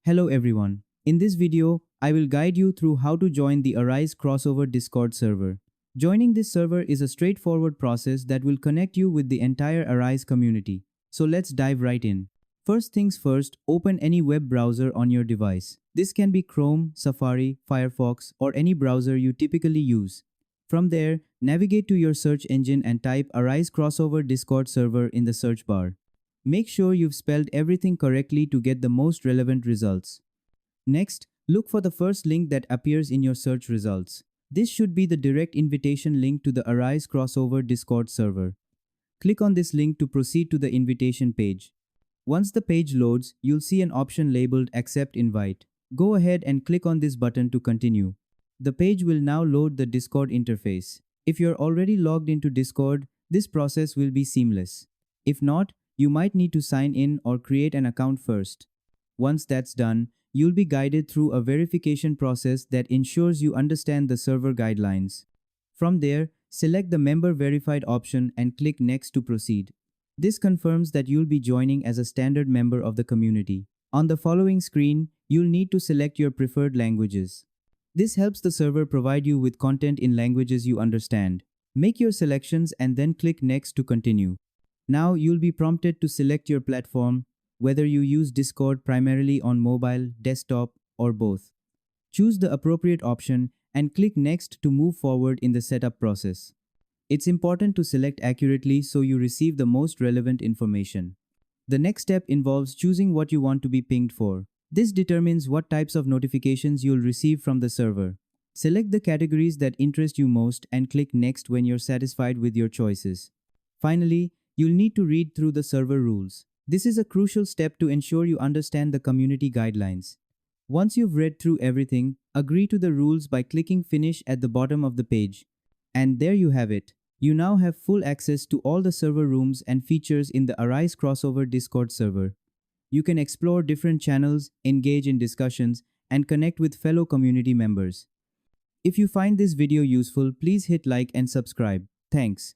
Hello everyone. In this video, I will guide you through how to join the Arise crossover Discord server. Joining this server is a straightforward process that will connect you with the entire Arise community. So let's dive right in. First things first, open any web browser on your device. This can be Chrome, Safari, Firefox, or any browser you typically use. From there, navigate to your search engine and type Arise crossover Discord server in the search bar. Make sure you've spelled everything correctly to get the most relevant results. Next, look for the first link that appears in your search results. This should be the direct invitation link to the Arise crossover Discord server. Click on this link to proceed to the invitation page. Once the page loads, you'll see an option labeled Accept Invite. Go ahead and click on this button to continue. The page will now load the Discord interface. If you're already logged into Discord, this process will be seamless. If not, you might need to sign in or create an account first. Once that's done, you'll be guided through a verification process that ensures you understand the server guidelines. From there, select the Member Verified option and click Next to proceed. This confirms that you'll be joining as a standard member of the community. On the following screen, you'll need to select your preferred languages. This helps the server provide you with content in languages you understand. Make your selections and then click Next to continue. Now you'll be prompted to select your platform, whether you use Discord primarily on mobile, desktop, or both. Choose the appropriate option and click Next to move forward in the setup process. It's important to select accurately so you receive the most relevant information. The next step involves choosing what you want to be pinged for. This determines what types of notifications you'll receive from the server. Select the categories that interest you most and click Next when you're satisfied with your choices. Finally, you'll need to read through the server rules. This is a crucial step to ensure you understand the community guidelines. Once you've read through everything, agree to the rules by clicking Finish at the bottom of the page. And there you have it. You now have full access to all the server rooms and features in the Arise crossover Discord server. You can explore different channels, engage in discussions, and connect with fellow community members. If you find this video useful, please hit like and subscribe. Thanks.